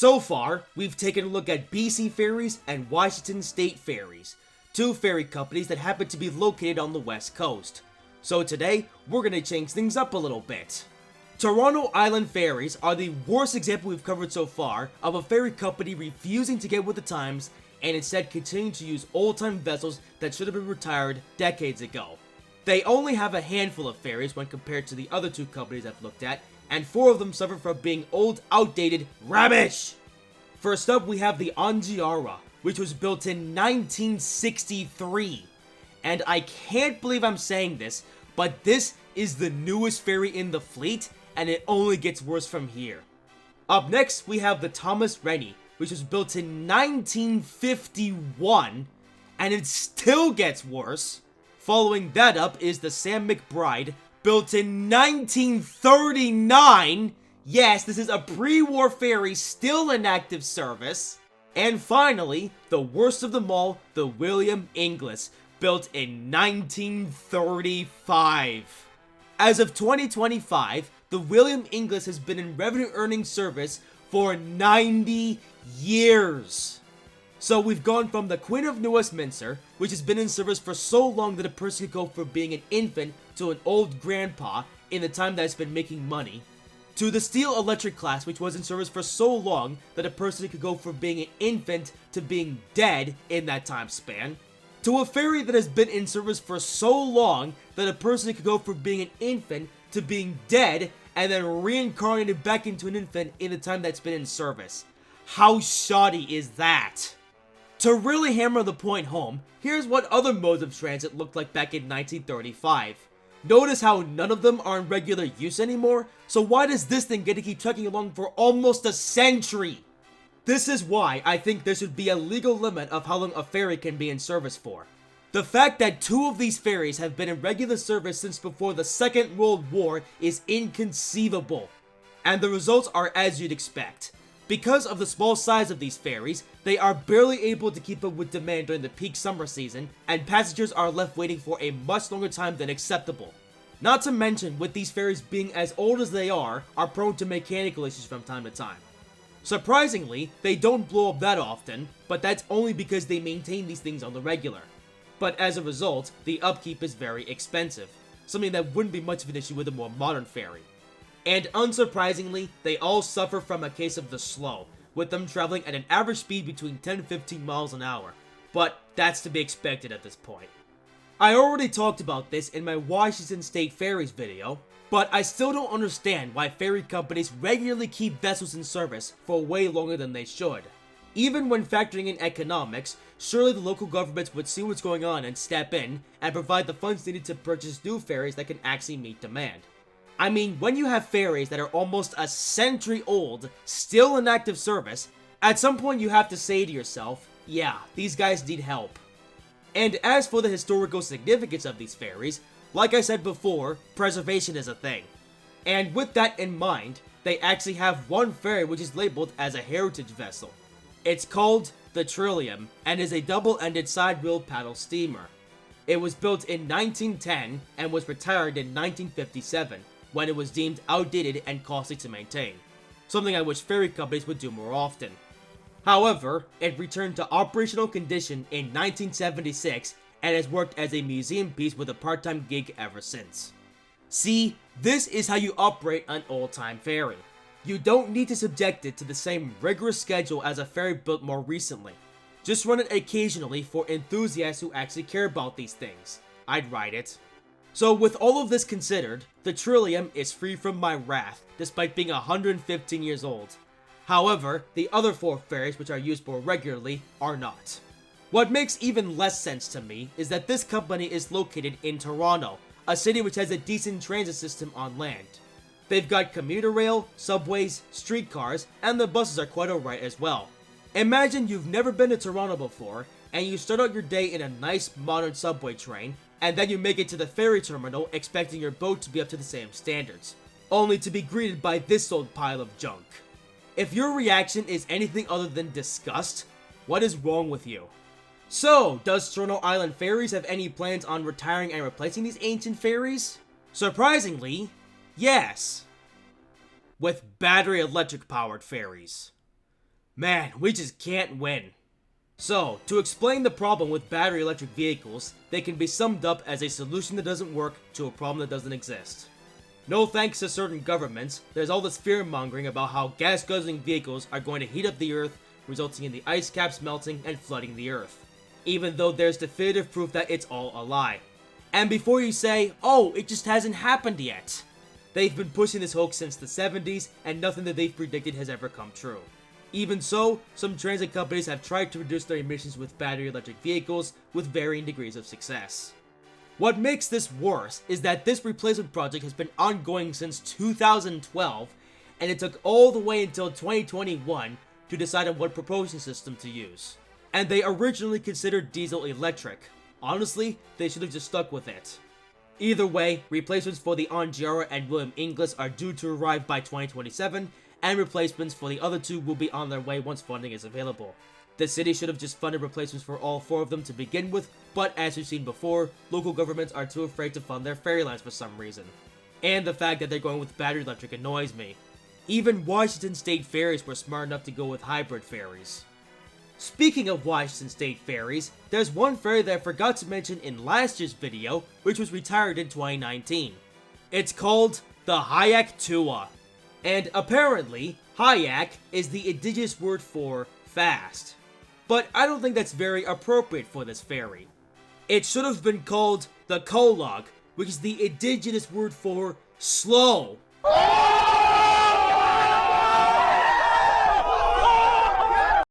So far, we've taken a look at BC Ferries and Washington State Ferries, two ferry companies that happen to be located on the west coast. So today, we're gonna change things up a little bit. Toronto Island Ferries are the worst example we've covered so far of a ferry company refusing to get with the times and instead continuing to use old-time vessels that should have been retired decades ago. They only have a handful of ferries when compared to the other two companies I've looked at, and 4 of them suffer from being old, outdated rubbish! First up, we have the Angiara, which was built in 1963. And I can't believe I'm saying this, but this is the newest ferry in the fleet, and it only gets worse from here. Up next, we have the Thomas Rennie, which was built in 1951, and it still gets worse. Following that up is the Sam McBride, built in 1939. Yes, this is a pre-war ferry still in active service. And finally, the worst of them all, the William Inglis, built in 1935. As of 2025, the William Inglis has been in revenue-earning service for 90 years. So we've gone from the Queen of New Westminster, which has been in service for so long that a person could go from being an infant to an old grandpa in the time that it's been making money, to the Steel Electric class, which was in service for so long that a person could go from being an infant to being dead in that time span, to a ferry that has been in service for so long that a person could go from being an infant to being dead and then reincarnated back into an infant in the time that's been in service. How shoddy is that? To really hammer the point home, here's what other modes of transit looked like back in 1935. Notice how none of them are in regular use anymore, so why does this thing get to keep trucking along for almost a century? This is why I think there should be a legal limit of how long a ferry can be in service for. The fact that 2 of these ferries have been in regular service since before the Second World War is inconceivable. And the results are as you'd expect. Because of the small size of these ferries, they are barely able to keep up with demand during the peak summer season, and passengers are left waiting for a much longer time than acceptable. Not to mention, with these ferries being as old as they are prone to mechanical issues from time to time. Surprisingly, they don't blow up that often, but that's only because they maintain these things on the regular. But as a result, the upkeep is very expensive, something that wouldn't be much of an issue with a more modern ferry. And unsurprisingly, they all suffer from a case of the slow, with them traveling at an average speed between 10 to 15 miles an hour. But that's to be expected at this point. I already talked about this in my Washington State Ferries video, but I still don't understand why ferry companies regularly keep vessels in service for way longer than they should. Even when factoring in economics, surely the local governments would see what's going on and step in and provide the funds needed to purchase new ferries that can actually meet demand. I mean, when you have ferries that are almost a century old, still in active service, at some point you have to say to yourself, yeah, these guys need help. And as for the historical significance of these ferries, like I said before, preservation is a thing. And with that in mind, they actually have one ferry which is labeled as a heritage vessel. It's called the Trillium and is a double-ended side-wheel paddle steamer. It was built in 1910 and was retired in 1957. When it was deemed outdated and costly to maintain, something I wish ferry companies would do more often. However, it returned to operational condition in 1976 and has worked as a museum piece with a part-time gig ever since. See, this is how you operate an old-time ferry. You don't need to subject it to the same rigorous schedule as a ferry built more recently. Just run it occasionally for enthusiasts who actually care about these things. I'd ride it. So with all of this considered, the Trillium is free from my wrath, despite being 115 years old. However, the other 4 ferries which are used more regularly are not. What makes even less sense to me is that this company is located in Toronto, a city which has a decent transit system on land. They've got commuter rail, subways, streetcars, and the buses are quite alright as well. Imagine you've never been to Toronto before, and you start out your day in a nice modern subway train, and then you make it to the ferry terminal expecting your boat to be up to the same standards, only to be greeted by this old pile of junk. If your reaction is anything other than disgust, what is wrong with you? So, does Toronto Island Ferries have any plans on retiring and replacing these ancient ferries? Surprisingly, yes. With battery electric powered ferries. Man, we just can't win. So, to explain the problem with battery electric vehicles, they can be summed up as a solution that doesn't work to a problem that doesn't exist. No thanks to certain governments, there's all this fear-mongering about how gas-guzzling vehicles are going to heat up the Earth, resulting in the ice caps melting and flooding the Earth. Even though there's definitive proof that it's all a lie. And before you say, oh, it just hasn't happened yet. They've been pushing this hoax since the 70s, and nothing that they've predicted has ever come true. Even so, some transit companies have tried to reduce their emissions with battery electric vehicles with varying degrees of success. What makes this worse is that this replacement project has been ongoing since 2012, and it took all the way until 2021 to decide on what propulsion system to use. And they originally considered diesel electric. Honestly, they should have just stuck with it. Either way, replacements for the Angiara and William Inglis are due to arrive by 2027, and replacements for the other two will be on their way once funding is available. The city should have just funded replacements for all four of them to begin with, but as we've seen before, local governments are too afraid to fund their ferry lines for some reason. And the fact that they're going with battery electric annoys me. Even Washington State ferries were smart enough to go with hybrid ferries. Speaking of Washington State ferries, there's one ferry that I forgot to mention in last year's video, which was retired in 2019. It's called the Hayak Tua. And apparently, Hayak is the indigenous word for fast. But I don't think that's very appropriate for this ferry. It should have been called the Kolog, which is the indigenous word for slow.